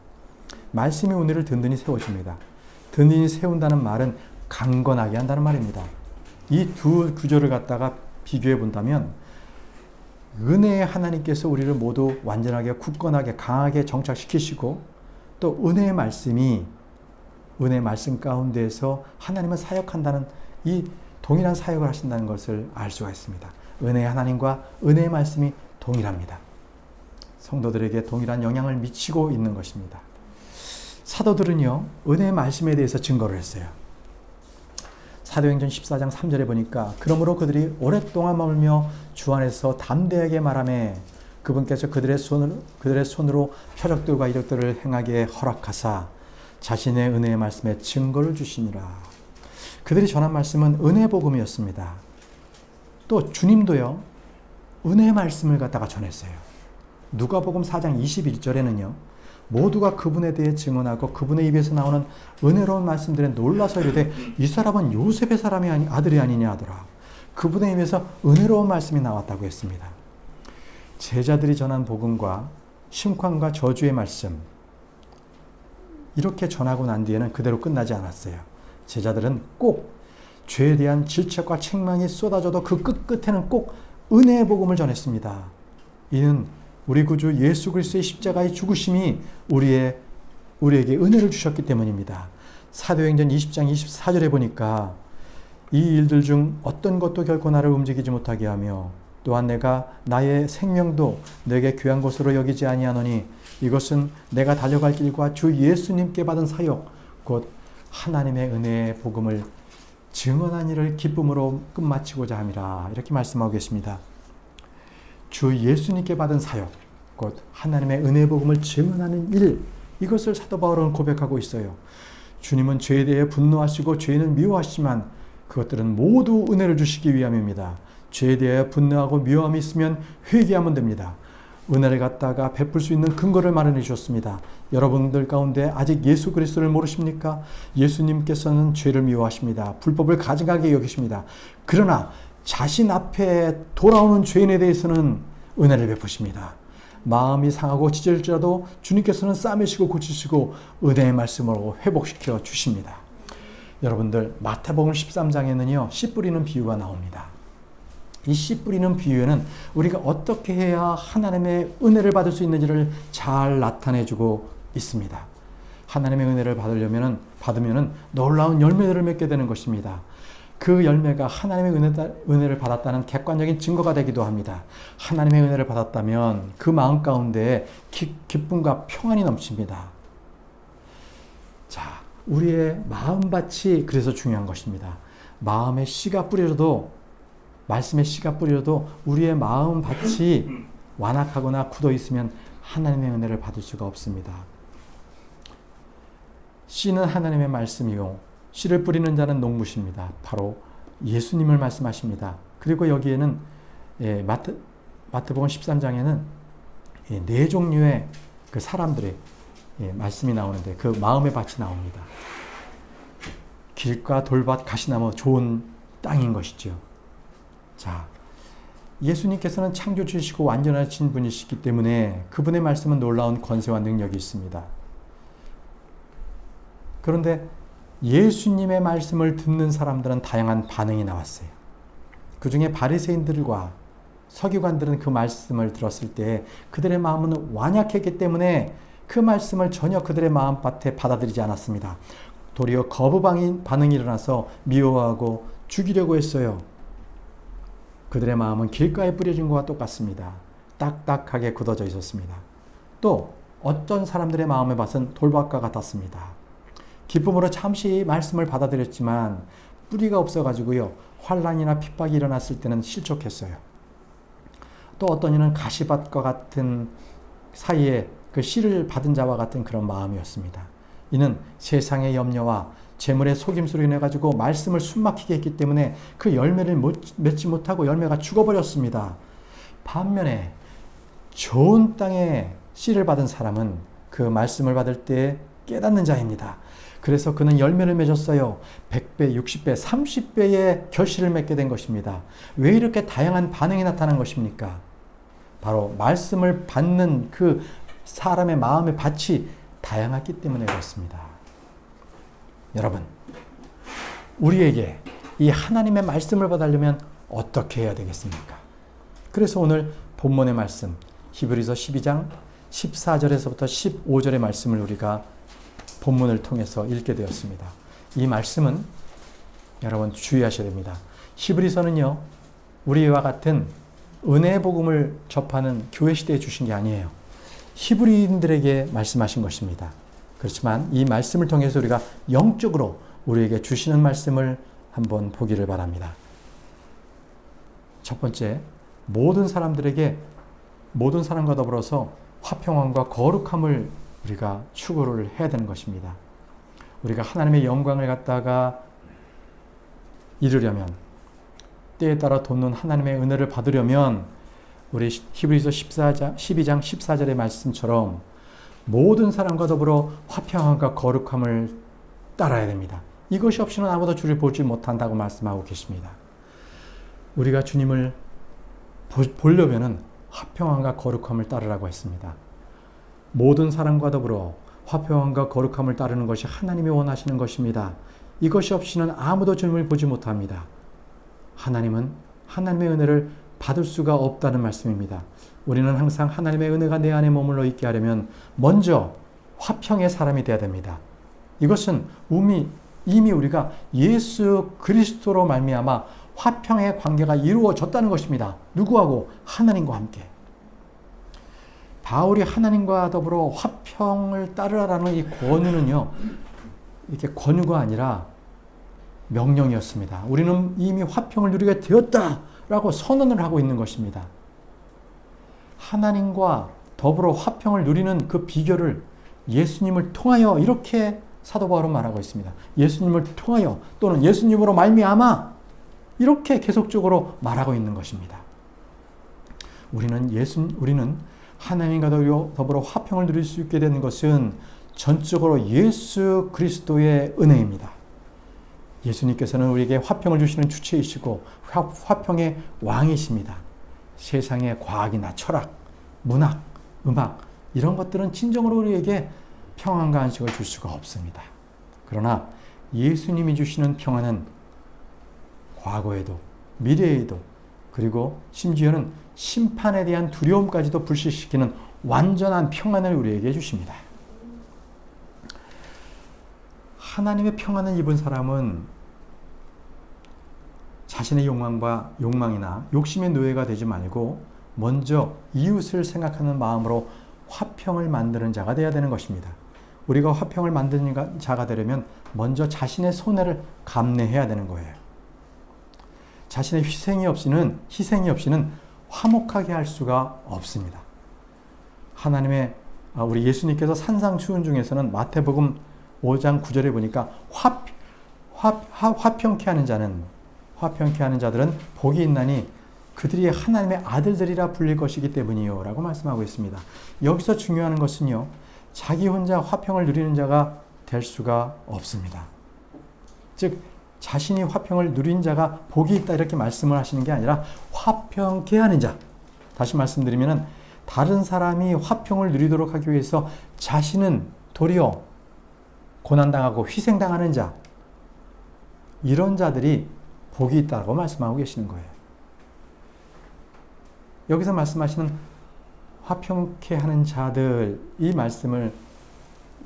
말씀이 은혜를 든든히 세워줍니다. 든든히 세운다는 말은 강건하게 한다는 말입니다. 이 두 구절을 갖다가 비교해 본다면 은혜의 하나님께서 우리를 모두 완전하게 굳건하게 강하게 정착시키시고 또 은혜의 말씀이 은혜의 말씀 가운데에서 하나님은 사역한다는 이 동일한 사역을 하신다는 것을 알 수가 있습니다. 은혜의 하나님과 은혜의 말씀이 동일합니다. 성도들에게 동일한 영향을 미치고 있는 것입니다. 사도들은요, 은혜의 말씀에 대해서 증거를 했어요. 사도행전 14장 3절에 보니까 그러므로 그들이 오랫동안 머물며 주 안에서 담대하게 말하며 그분께서 그들의 손으로 표적들과 이적들을 행하게 허락하사 자신의 은혜의 말씀에 증거를 주시니라. 그들이 전한 말씀은 은혜 복음이었습니다. 또 주님도요, 은혜의 말씀을 갖다가 전했어요. 누가복음 4장 21절에는요, 모두가 그분에 대해 증언하고 그분의 입에서 나오는 은혜로운 말씀들에 놀라서 이르되 이 사람은 요셉의 아들이 아니냐 하더라. 그분의 입에서 은혜로운 말씀이 나왔다고 했습니다. 제자들이 전한 복음과 심판과 저주의 말씀, 이렇게 전하고 난 뒤에는 그대로 끝나지 않았어요. 제자들은 꼭 죄에 대한 질책과 책망이 쏟아져도 그 끝에는 꼭 은혜의 복음을 전했습니다. 이는 우리 구주 예수 그리스도의 십자가의 죽으심이 우리에게 은혜를 주셨기 때문입니다. 사도행전 20장 24절에 보니까 이 일들 중 어떤 것도 결코 나를 움직이지 못하게 하며 또한 내가 나의 생명도 내게 귀한 것으로 여기지 아니하노니 이것은 내가 달려갈 길과 주 예수님께 받은 사역 곧 하나님의 은혜의 복음을 증언한 일을 기쁨으로 끝마치고자 함이라. 이렇게 말씀하고 계십니다. 주 예수님께 받은 사역 곧 하나님의 은혜의 복음을 증언하는 일, 이것을 사도 바울은 고백하고 있어요. 주님은 죄에 대해 분노하시고 죄는 미워하시지만 그것들은 모두 은혜를 주시기 위함입니다. 죄에 대해 분노하고 미워함이 있으면 회개하면 됩니다. 은혜를 갖다가 베풀 수 있는 근거를 마련해 주셨습니다. 여러분들 가운데 아직 예수 그리스도를 모르십니까? 예수님께서는 죄를 미워하십니다. 불법을 가증하게 여기십니다. 그러나 자신 앞에 돌아오는 죄인에 대해서는 은혜를 베푸십니다. 마음이 상하고 찢어질지라도 주님께서는 싸매시고 고치시고 은혜의 말씀으로 회복시켜 주십니다. 여러분들 마태복음 13장에는요 씨 뿌리는 비유가 나옵니다. 이 씨 뿌리는 비유에는 우리가 어떻게 해야 하나님의 은혜를 받을 수 있는지를 잘 나타내주고 있습니다. 하나님의 은혜를 받으면은 놀라운 열매들을 맺게 되는 것입니다. 그 열매가 하나님의 은혜를 받았다는 객관적인 증거가 되기도 합니다. 하나님의 은혜를 받았다면 그 마음 가운데 기쁨과 평안이 넘칩니다. 자, 우리의 마음밭이 그래서 중요한 것입니다. 마음에 씨가 뿌려져도 말씀의 씨가 뿌려도 우리의 마음밭이 완악하거나 굳어 있으면 하나님의 은혜를 받을 수가 없습니다. 씨는 하나님의 말씀이요 씨를 뿌리는 자는 농부십니다. 바로 예수님을 말씀하십니다. 그리고 여기에는 마태복음 13장에는 네 종류의 그 사람들의 말씀이 나오는데 그 마음의 밭이 나옵니다. 길가, 돌밭, 가시나무 좋은 땅인 것이죠. 자, 예수님께서는 창조주시고 완전하신 분이시기 때문에 그분의 말씀은 놀라운 권세와 능력이 있습니다. 그런데 예수님의 말씀을 듣는 사람들은 다양한 반응이 나왔어요. 그 중에 바리새인들과 서기관들은 그 말씀을 들었을 때 그들의 마음은 완약했기 때문에 그 말씀을 전혀 그들의 마음밭에 받아들이지 않았습니다. 도리어 거부 반응이 일어나서 미워하고 죽이려고 했어요. 그들의 마음은 길가에 뿌려진 것과 똑같습니다. 딱딱하게 굳어져 있었습니다. 또 어떤 사람들의 마음의 밭은 돌밭과 같았습니다. 기쁨으로 잠시 말씀을 받아들였지만 뿌리가 없어가지고요 환난이나 핍박이 일어났을 때는 실족했어요. 또 어떤 이는 가시밭과 같은 사이에 그 씨를 받은 자와 같은 그런 마음이었습니다. 이는 세상의 염려와 재물의 속임수로 인해 가지고 말씀을 숨막히게 했기 때문에 그 열매를 맺지 못하고 열매가 죽어버렸습니다. 반면에 좋은 땅에 씨를 받은 사람은 그 말씀을 받을 때 깨닫는 자입니다. 그래서 그는 열매를 맺었어요. 100배, 60배, 30배의 결실을 맺게 된 것입니다. 왜 이렇게 다양한 반응이 나타난 것입니까? 바로 말씀을 받는 그 사람의 마음의 밭이 다양했기 때문에 그렇습니다. 여러분, 우리에게 이 하나님의 말씀을 받으려면 어떻게 해야 되겠습니까? 그래서 오늘 본문의 말씀 히브리서 12장 14절에서부터 15절의 말씀을 우리가 본문을 통해서 읽게 되었습니다. 이 말씀은 여러분 주의하셔야 됩니다. 히브리서는요 우리와 같은 은혜의 복음을 접하는 교회 시대에 주신 게 아니에요. 히브리인들에게 말씀하신 것입니다. 그렇지만 이 말씀을 통해서 우리가 영적으로 우리에게 주시는 말씀을 한번 보기를 바랍니다. 첫 번째, 모든 사람들에게 모든 사람과 더불어서 화평함과 거룩함을 우리가 추구를 해야 되는 것입니다. 우리가 하나님의 영광을 갖다가 이루려면, 때에 따라 돋는 하나님의 은혜를 받으려면 우리 히브리서 12장 14절의 말씀처럼 모든 사람과 더불어 화평함과 거룩함을 따라야 됩니다. 이것이 없이는 아무도 주를 보지 못한다고 말씀하고 계십니다. 우리가 주님을 보려면은 화평함과 거룩함을 따르라고 했습니다. 모든 사람과 더불어 화평함과 거룩함을 따르는 것이 하나님이 원하시는 것입니다. 이것이 없이는 아무도 주님을 보지 못합니다. 하나님은 하나님의 은혜를 받을 수가 없다는 말씀입니다. 우리는 항상 하나님의 은혜가 내 안에 머물러 있게 하려면 먼저 화평의 사람이 되어야 됩니다. 이것은 이미 우리가 예수 그리스도로 말미암아 화평의 관계가 이루어졌다는 것입니다. 누구하고? 하나님과 함께. 바울이 하나님과 더불어 화평을 따르라는 이 권유는요, 이렇게 권유가 아니라 명령이었습니다. 우리는 이미 화평을 누리게 되었다라고 선언을 하고 있는 것입니다. 하나님과 더불어 화평을 누리는 그 비결을 예수님을 통하여 이렇게 사도 바울은 말하고 있습니다. 예수님을 통하여 또는 예수님으로 말미암아 이렇게 계속적으로 말하고 있는 것입니다. 우리는 하나님과 더불어 화평을 누릴 수 있게 되는 것은 전적으로 예수 그리스도의 은혜입니다. 예수님께서는 우리에게 화평을 주시는 주체이시고 화평의 왕이십니다. 세상의 과학이나 철학, 문학, 음악 이런 것들은 진정으로 우리에게 평안과 안식을 줄 수가 없습니다. 그러나 예수님이 주시는 평안은 과거에도 미래에도 그리고 심지어는 심판에 대한 두려움까지도 불식시키는 완전한 평안을 우리에게 주십니다. 하나님의 평안을 입은 사람은 자신의 욕망이나 욕심의 노예가 되지 말고 먼저 이웃을 생각하는 마음으로 화평을 만드는 자가 되어야 되는 것입니다. 우리가 화평을 만드는 자가 되려면 먼저 자신의 손해를 감내해야 되는 거예요. 자신의 희생이 없이는 화목하게 할 수가 없습니다. 우리 예수님께서 산상수훈 중에서는 마태복음 5장 9절에 보니까 화평케 하는 자들은 복이 있나니 그들이 하나님의 아들들이라 불릴 것이기 때문이요 라고 말씀하고 있습니다. 여기서 중요한 것은요, 자기 혼자 화평을 누리는 자가 될 수가 없습니다. 즉 자신이 화평을 누린 자가 복이 있다 이렇게 말씀을 하시는 게 아니라 화평케 하는 자, 다시 말씀드리면 다른 사람이 화평을 누리도록 하기 위해서 자신은 도리어 고난당하고 희생당하는 자, 이런 자들이 복이 있다고 말씀하고 계시는 거예요. 여기서 말씀하시는 화평케 하는 자들, 이 말씀을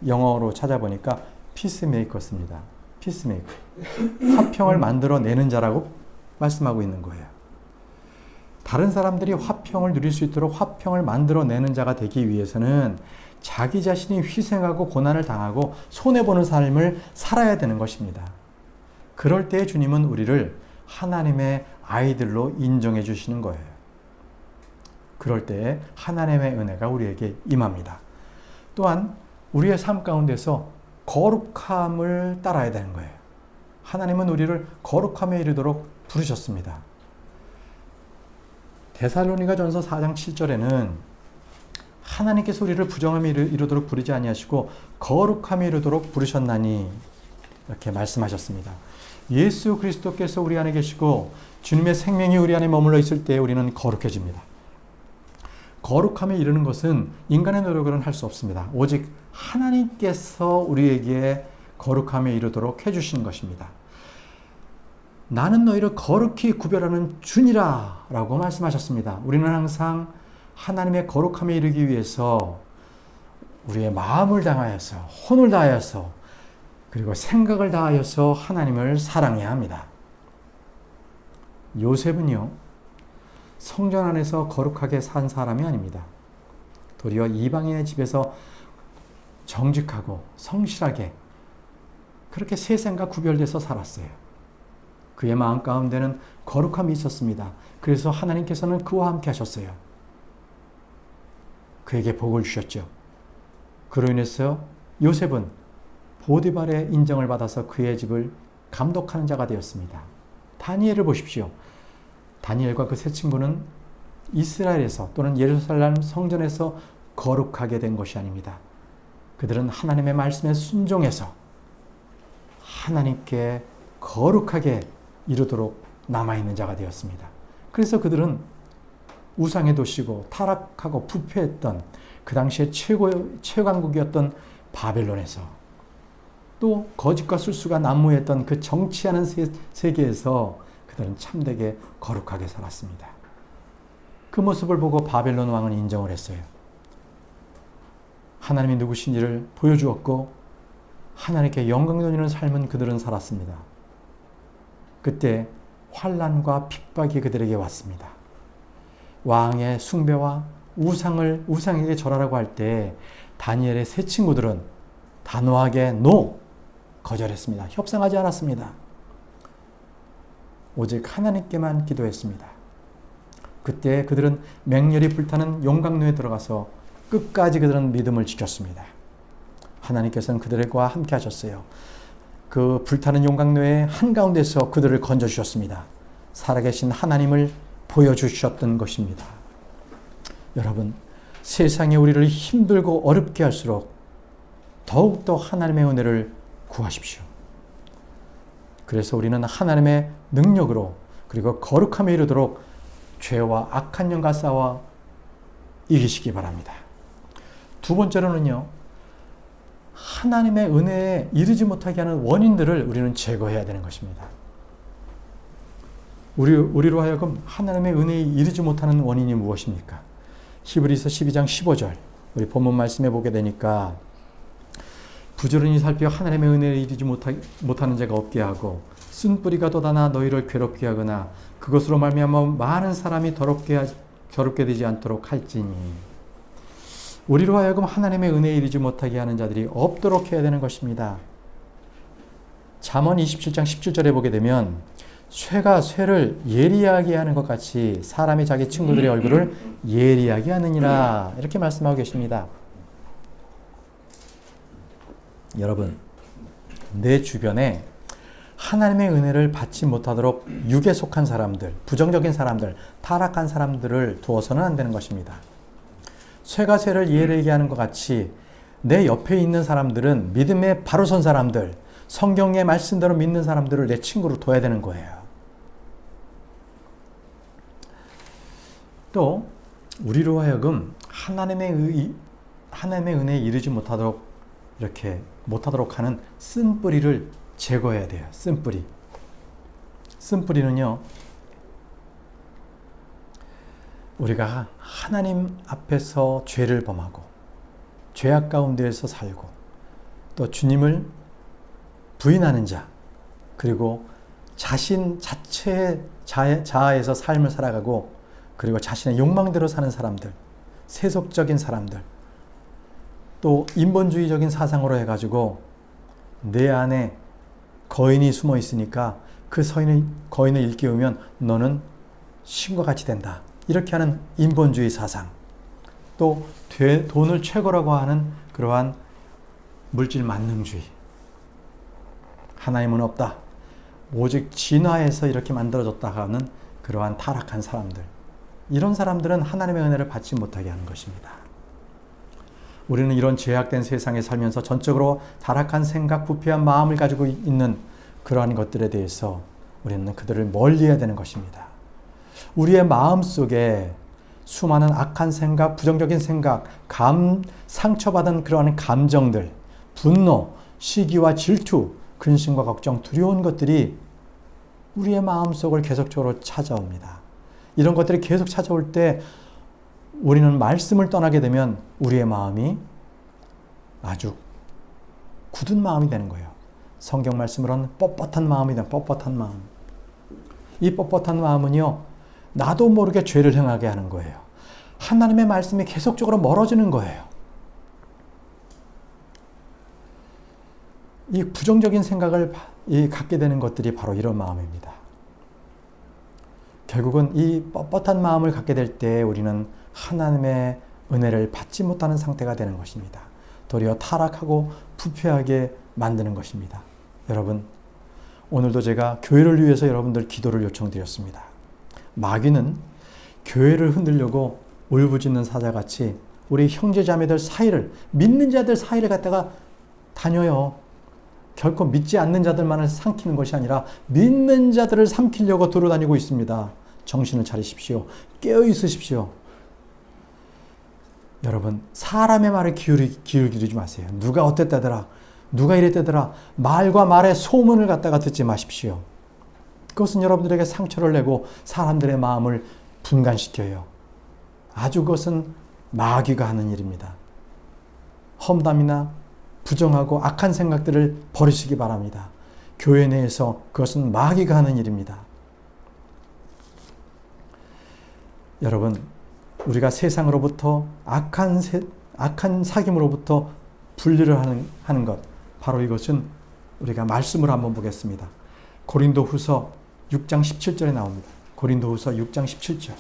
영어로 찾아보니까 피스메이커스입니다. 피스메이커. 화평을 만들어내는 자라고 말씀하고 있는 거예요. 다른 사람들이 화평을 누릴 수 있도록 화평을 만들어내는 자가 되기 위해서는 자기 자신이 희생하고 고난을 당하고 손해보는 삶을 살아야 되는 것입니다. 그럴 때 주님은 우리를 하나님의 아이들로 인정해 주시는 거예요. 그럴 때 하나님의 은혜가 우리에게 임합니다. 또한 우리의 삶 가운데서 거룩함을 따라야 되는 거예요. 하나님은 우리를 거룩함에 이르도록 부르셨습니다. 데살로니가전서 4장 7절에는 하나님께서 우리를 부정함에 이르도록 부르지 아니하시고 거룩함에 이르도록 부르셨나니 이렇게 말씀하셨습니다. 예수 그리스도께서 우리 안에 계시고 주님의 생명이 우리 안에 머물러 있을 때 우리는 거룩해집니다. 거룩함에 이르는 것은 인간의 노력으로는 할 수 없습니다. 오직 하나님께서 우리에게 거룩함에 이르도록 해주신 것입니다. 나는 너희를 거룩히 구별하는 주니라 라고 말씀하셨습니다. 우리는 항상 하나님의 거룩함에 이르기 위해서 우리의 마음을 다하여서 혼을 다하여서 그리고 생각을 다하여서 하나님을 사랑해야 합니다. 요셉은요, 성전 안에서 거룩하게 산 사람이 아닙니다. 도리어 이방인의 집에서 정직하고 성실하게 그렇게 세상과 구별돼서 살았어요. 그의 마음 가운데는 거룩함이 있었습니다. 그래서 하나님께서는 그와 함께 하셨어요. 그에게 복을 주셨죠. 그로 인해서 요셉은 보디발의 인정을 받아서 그의 집을 감독하는 자가 되었습니다. 다니엘을 보십시오. 다니엘과 그 세 친구는 이스라엘에서 또는 예루살렘 성전에서 거룩하게 된 것이 아닙니다. 그들은 하나님의 말씀에 순종해서 하나님께 거룩하게 이루도록 남아있는 자가 되었습니다. 그래서 그들은 우상의 도시고 타락하고 부패했던 그 당시에 최강국이었던 바벨론에서 또 거짓과 술수가 난무했던 그 정치하는 세계에서 그들은 참되게 거룩하게 살았습니다. 그 모습을 보고 바벨론 왕은 인정을 했어요. 하나님이 누구신지를 보여주었고 하나님께 영광 돌리는 삶은 그들은 살았습니다. 그때 환난과 핍박이 그들에게 왔습니다. 왕의 숭배와 우상에게 절하라고 할 때 다니엘의 세 친구들은 단호하게 거절했습니다. 협상하지 않았습니다. 오직 하나님께만 기도했습니다. 그때 그들은 맹렬히 불타는 용광로에 들어가서 끝까지 그들은 믿음을 지켰습니다. 하나님께서는 그들과 함께 하셨어요. 그 불타는 용광로의 한가운데서 그들을 건져주셨습니다. 살아계신 하나님을 보여주셨던 것입니다. 여러분, 세상에 우리를 힘들고 어렵게 할수록 더욱더 하나님의 은혜를 구하십시오. 그래서 우리는 하나님의 능력으로 그리고 거룩함에 이르도록 죄와 악한 영과 싸워 이기시기 바랍니다. 두 번째로는요, 하나님의 은혜에 이르지 못하게 하는 원인들을 우리는 제거해야 되는 것입니다. 우리로 하여금 하나님의 은혜에 이르지 못하는 원인이 무엇입니까? 히브리서 12장 15절 우리 본문 말씀해 보게 되니까 부지런히 살펴 하나님의 은혜에 이르지 못하는 자가 없게 하고 쓴뿌리가 돋아나 너희를 괴롭게 하거나 그것으로 말미암아 많은 사람이 더럽게 되지 않도록 할지니. 우리로 하여금 하나님의 은혜에 이르지 못하게 하는 자들이 없도록 해야 되는 것입니다. 잠언 27장 17절에 보게 되면 쇠가 쇠를 예리하게 하는 것 같이 사람이 자기 친구들의 얼굴을 예리하게 하느니라, 이렇게 말씀하고 계십니다. 여러분, 내 주변에 하나님의 은혜를 받지 못하도록 육에 속한 사람들, 부정적인 사람들, 타락한 사람들을 두어서는 안 되는 것입니다. 쇠가 쇠를 예리하게 하는 것 같이 내 옆에 있는 사람들은 믿음에 바로 선 사람들, 성경의 말씀대로 믿는 사람들을 내 친구로 둬야 되는 거예요. 또 우리로 하여금 하나님의 은혜에 이르지 못하도록 하는 쓴뿌리를 제거해야 돼요. 쓴뿌리는요, 우리가 하나님 앞에서 죄를 범하고 죄악 가운데에서 살고 또 주님을 부인하는 자, 그리고 자신 자체의 자아에서 삶을 살아가고 그리고 자신의 욕망대로 사는 사람들, 세속적인 사람들, 또 인본주의적인 사상으로 해가지고 내 안에 거인이 숨어 있으니까 그 거인을 일깨우면 너는 신과 같이 된다, 이렇게 하는 인본주의 사상, 또 돈을 최고라고 하는 그러한 물질 만능주의, 하나님은 없다, 오직 진화해서 이렇게 만들어졌다 하는 그러한 타락한 사람들, 이런 사람들은 하나님의 은혜를 받지 못하게 하는 것입니다. 우리는 이런 죄악된 세상에 살면서 전적으로 타락한 생각, 부패한 마음을 가지고 있는 그러한 것들에 대해서 우리는 그들을 멀리해야 되는 것입니다. 우리의 마음 속에 수많은 악한 생각, 부정적인 생각, 상처받은 그러한 감정들, 분노, 시기와 질투, 근심과 걱정, 두려운 것들이 우리의 마음속을 계속적으로 찾아옵니다. 이런 것들이 계속 찾아올 때 우리는 말씀을 떠나게 되면 우리의 마음이 아주 굳은 마음이 되는 거예요. 성경 말씀으로는 뻣뻣한 마음이 되는, 뻣뻣한 마음. 이 뻣뻣한 마음은요, 나도 모르게 죄를 행하게 하는 거예요. 하나님의 말씀이 계속적으로 멀어지는 거예요. 이 부정적인 생각을 갖게 되는 것들이 바로 이런 마음입니다. 결국은 이 뻣뻣한 마음을 갖게 될 때 우리는 하나님의 은혜를 받지 못하는 상태가 되는 것입니다. 도리어 타락하고 부패하게 만드는 것입니다. 여러분, 오늘도 제가 교회를 위해서 여러분들 기도를 요청드렸습니다. 마귀는 교회를 흔들려고 울부짖는 사자같이 우리 형제자매들 사이를, 믿는 자들 사이를 갖다가 다녀요. 결코 믿지 않는 자들만을 삼키는 것이 아니라 믿는 자들을 삼키려고 돌아다니고 있습니다. 정신을 차리십시오. 깨어 있으십시오. 여러분, 사람의 말에 기울이지 마세요. 누가 어땠다더라, 누가 이랬다더라, 말과 말의 소문을 갖다가 듣지 마십시오. 그것은 여러분들에게 상처를 내고 사람들의 마음을 분간시켜요. 아주 그것은 마귀가 하는 일입니다. 험담이나 부정하고 악한 생각들을 버리시기 바랍니다. 교회 내에서 그것은 마귀가 하는 일입니다. 여러분, 우리가 세상으로부터 악한 사귐으로부터 분리를 하는 것, 바로 이것은 우리가 말씀을 한번 보겠습니다. 고린도후서 6장 17절에 나옵니다. 고린도후서 6장 17절.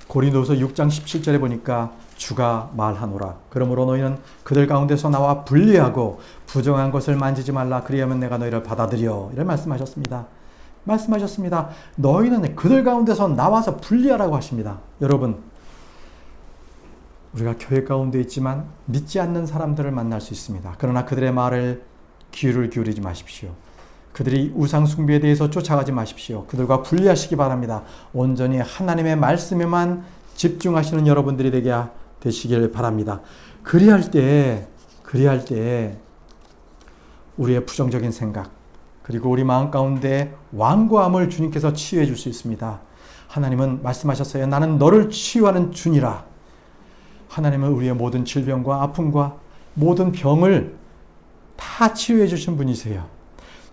고린도후서 6장 17절에 보니까 주가 말하노라. 그러므로 너희는 그들 가운데서 나와 분리하고 부정한 것을 만지지 말라. 그리하면 내가 너희를 받아들여. 이런 말씀하셨습니다. 너희는 그들 가운데서 나와서 분리하라고 하십니다. 여러분, 우리가 교회 가운데 있지만 믿지 않는 사람들을 만날 수 있습니다. 그러나 그들의 말을 귀를 기울이지 마십시오. 그들이 우상 숭배에 대해서 쫓아가지 마십시오. 그들과 분리하시기 바랍니다. 온전히 하나님의 말씀에만 집중하시는 여러분들이 되시길 바랍니다. 그리할 때 우리의 부정적인 생각, 그리고 우리 마음 가운데 완고함을 주님께서 치유해 줄 수 있습니다. 하나님은 말씀하셨어요. 나는 너를 치유하는 주니라. 하나님은 우리의 모든 질병과 아픔과 모든 병을 다 치유해 주신 분이세요.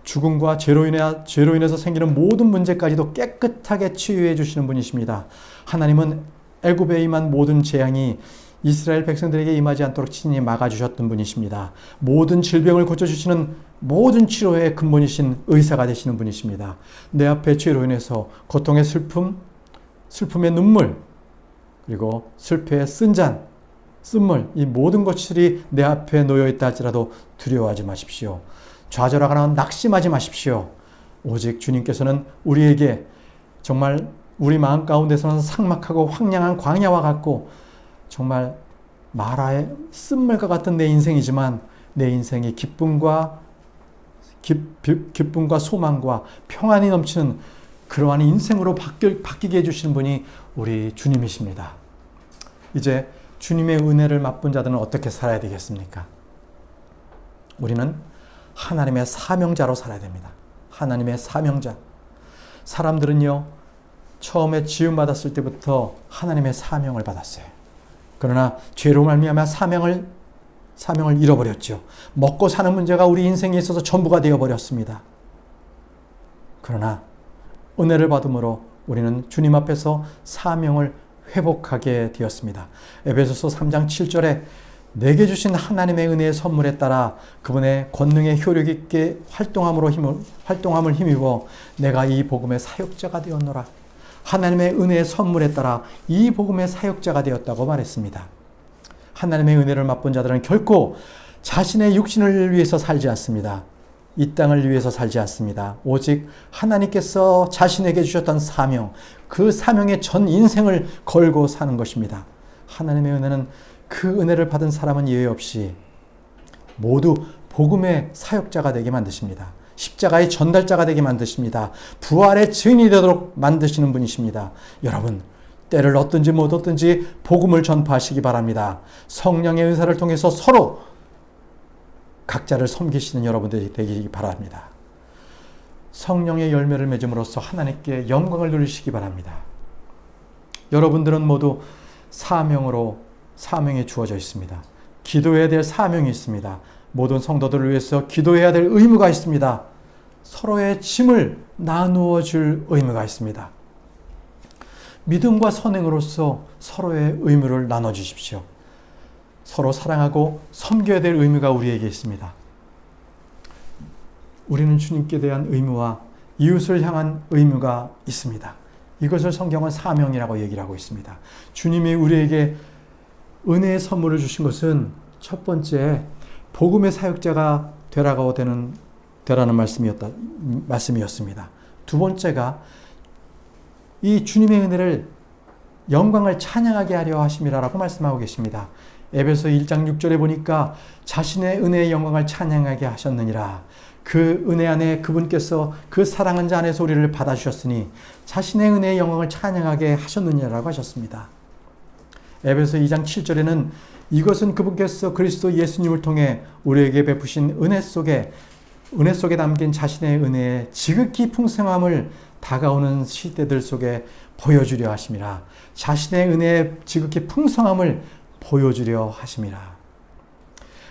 죽음과 죄로 인해서 생기는 모든 문제까지도 깨끗하게 치유해 주시는 분이십니다. 하나님은 애굽에 임한 모든 재앙이 이스라엘 백성들에게 임하지 않도록 친히 막아주셨던 분이십니다. 모든 질병을 고쳐주시는 모든 치료의 근본이신 의사가 되시는 분이십니다. 내 앞에 죄로 인해서 고통의 슬픔, 슬픔의 눈물, 그리고 슬퍼의 쓴물, 이 모든 것들이 내 앞에 놓여있다 할지라도 두려워하지 마십시오. 좌절하거나 낙심하지 마십시오. 오직 주님께서는 우리에게 정말 우리 마음 가운데서는 삭막하고 황량한 광야와 같고 정말 마라의 쓴물과 같은 내 인생이지만 내 인생이 기쁨과 소망과 평안이 넘치는 그러한 인생으로 바뀌게 해주시는 분이 우리 주님이십니다. 이제 주님의 은혜를 맛본 자들은 어떻게 살아야 되겠습니까? 우리는 하나님의 사명자로 살아야 됩니다. 하나님의 사명자. 사람들은요, 처음에 지음받았을 때부터 하나님의 사명을 받았어요. 그러나 죄로 말미암아 사명을 잃어버렸죠. 먹고 사는 문제가 우리 인생에 있어서 전부가 되어버렸습니다. 그러나 은혜를 받음으로 우리는 주님 앞에서 사명을 회복하게 되었습니다. 에베소서 3장 7절에 내게 주신 하나님의 은혜의 선물에 따라 그분의 권능의 효력 있게 활동함을 힘입어 내가 이 복음의 사역자가 되었노라. 하나님의 은혜의 선물에 따라 이 복음의 사역자가 되었다고 말했습니다. 하나님의 은혜를 맛본 자들은 결코 자신의 육신을 위해서 살지 않습니다. 이 땅을 위해서 살지 않습니다. 오직 하나님께서 자신에게 주셨던 사명, 그 사명의 전 인생을 걸고 사는 것입니다. 하나님의 은혜는 그 은혜를 받은 사람은 예외 없이 모두 복음의 사역자가 되게 만드십니다. 십자가의 전달자가 되게 만드십니다. 부활의 증인이 되도록 만드시는 분이십니다. 여러분, 때를 얻든지 못 얻든지 복음을 전파하시기 바랍니다. 성령의 은사를 통해서 서로 각자를 섬기시는 여러분들이 되기 바랍니다. 성령의 열매를 맺음으로써 하나님께 영광을 누리시기 바랍니다. 여러분들은 모두 사명이 주어져 있습니다. 기도해야 될 사명이 있습니다. 모든 성도들을 위해서 기도해야 될 의무가 있습니다. 서로의 짐을 나누어 줄 의무가 있습니다. 믿음과 선행으로서 서로의 의무를 나눠주십시오. 서로 사랑하고 섬겨야 될 의무가 우리에게 있습니다. 우리는 주님께 대한 의무와 이웃을 향한 의무가 있습니다. 이것을 성경은 사명이라고 얘기를 하고 있습니다. 주님이 우리에게 은혜의 선물을 주신 것은 첫 번째, 복음의 사역자가 되라는 말씀이었습니다. 두 번째가 이 주님의 은혜를 영광을 찬양하게 하려 하심이라고 말씀하고 계십니다. 에베소 1장 6절에 보니까 자신의 은혜의 영광을 찬양하게 하셨느니라. 그 은혜 안에 그분께서 그 사랑한 자 안에서 우리를 받아주셨으니 자신의 은혜의 영광을 찬양하게 하셨느니라고 하셨습니다. 에베소 2장 7절에는 이것은 그분께서 그리스도 예수님을 통해 우리에게 베푸신 은혜 속에 담긴 자신의 은혜의 지극히 풍성함을 다가오는 시대들 속에 보여주려 하심이라. 자신의 은혜의 지극히 풍성함을 보여주려 하심이라.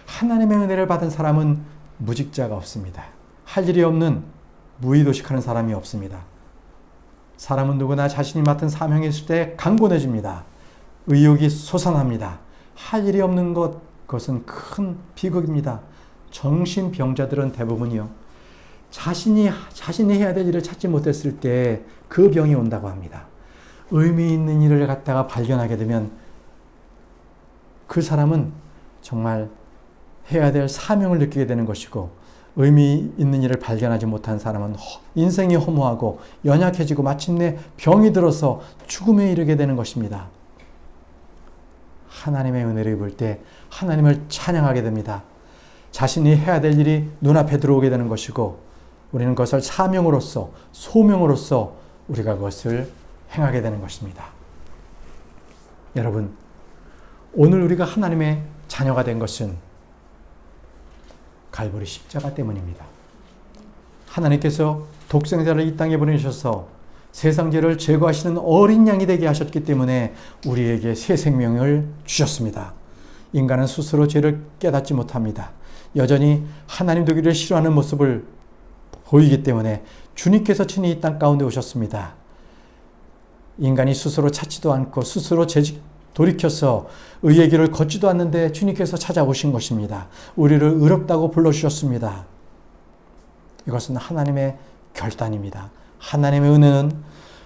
하나님의 은혜를 받은 사람은 무직자가 없습니다. 할 일이 없는 무의도식하는 사람이 없습니다. 사람은 누구나 자신이 맡은 사명이 있을 때 강권해집니다. 의욕이 솟아납니다. 할 일이 없는 그것은 큰 비극입니다. 정신병자들은 대부분이요, 자신이 해야 될 일을 찾지 못했을 때 그 병이 온다고 합니다. 의미 있는 일을 갖다가 발견하게 되면 그 사람은 정말 해야 될 사명을 느끼게 되는 것이고, 의미 있는 일을 발견하지 못한 사람은 인생이 허무하고 연약해지고 마침내 병이 들어서 죽음에 이르게 되는 것입니다. 하나님의 은혜를 입을 때 하나님을 찬양하게 됩니다. 자신이 해야 될 일이 눈앞에 들어오게 되는 것이고, 우리는 그것을 사명으로서, 소명으로서 우리가 그것을 행하게 되는 것입니다. 여러분, 오늘 우리가 하나님의 자녀가 된 것은 갈보리 십자가 때문입니다. 하나님께서 독생자를 이 땅에 보내셔서 세상 죄를 제거하시는 어린 양이 되게 하셨기 때문에 우리에게 새 생명을 주셨습니다. 인간은 스스로 죄를 깨닫지 못합니다. 여전히 하나님 되기를 싫어하는 모습을 보이기 때문에 주님께서 친히 이 땅 가운데 오셨습니다. 인간이 스스로 찾지도 않고 스스로 돌이켜서 의의 길을 걷지도 않는데 주님께서 찾아오신 것입니다. 우리를 의롭다고 불러주셨습니다. 이것은 하나님의 결단입니다. 하나님의 은혜는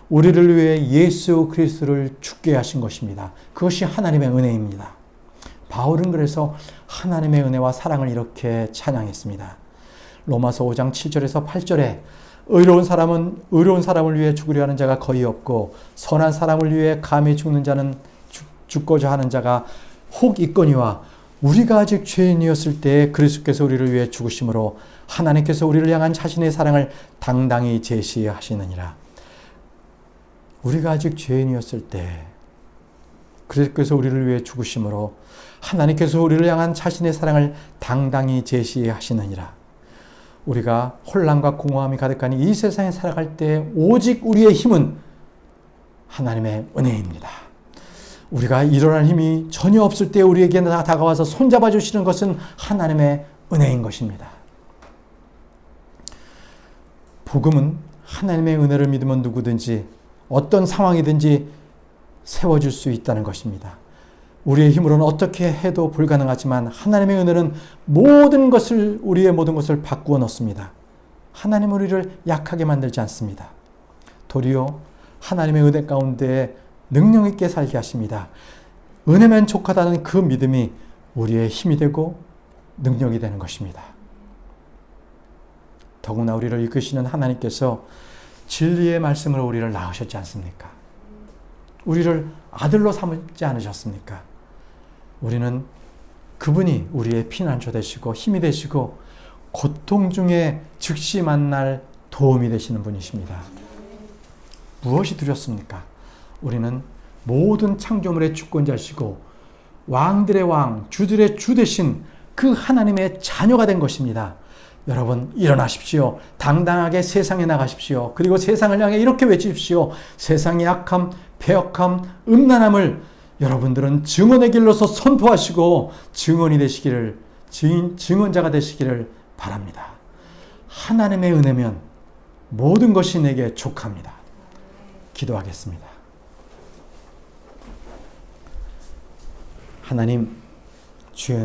우리를 위해 예수 그리스도를 죽게 하신 것입니다. 그것이 하나님의 은혜입니다. 바울은 그래서 하나님의 은혜와 사랑을 이렇게 찬양했습니다. 로마서 5장 7절에서 8절에 의로운 사람을 위해 죽으려 하는 자가 거의 없고 선한 사람을 위해 감히 죽고자 하는 자가 혹 있거니와 우리가 아직 죄인이었을 때 그리스도께서 우리를 위해 죽으심으로 하나님께서 우리를 향한 자신의 사랑을 당당히 제시하시느니라. 우리가 아직 죄인이었을 때 그리스도께서 우리를 위해 죽으심으로 하나님께서 우리를 향한 자신의 사랑을 당당히 제시하시느니라. 우리가 혼란과 공허함이 가득한 이 세상에 살아갈 때 오직 우리의 힘은 하나님의 은혜입니다. 우리가 일어날 힘이 전혀 없을 때 우리에게 다가와서 손잡아 주시는 것은 하나님의 은혜인 것입니다. 복음은 하나님의 은혜를 믿으면 누구든지 어떤 상황이든지 세워줄 수 있다는 것입니다. 우리의 힘으로는 어떻게 해도 불가능하지만 하나님의 은혜는 우리의 모든 것을 바꾸어 놓습니다. 하나님은 우리를 약하게 만들지 않습니다. 도리어 하나님의 은혜 가운데 능력 있게 살게 하십니다. 은혜면 족하다는 그 믿음이 우리의 힘이 되고 능력이 되는 것입니다. 더구나 우리를 이끄시는 하나님께서 진리의 말씀으로 우리를 낳으셨지 않습니까? 우리를 아들로 삼지 않으셨습니까? 우리는 그분이 우리의 피난처 되시고 힘이 되시고 고통 중에 즉시 만날 도움이 되시는 분이십니다. 무엇이 두렵습니까? 우리는 모든 창조물의 주권자시고 왕들의 왕, 주들의 주 되신 그 하나님의 자녀가 된 것입니다. 여러분 일어나십시오. 당당하게 세상에 나가십시오. 그리고 세상을 향해 이렇게 외치십시오. 세상의 악함, 패역함, 음란함을 여러분들은 증언의 길로서 선포하시고 증언자가 되시기를 바랍니다. 하나님의 은혜면 모든 것이 내게 족합니다. 기도하겠습니다. 하나님, 주의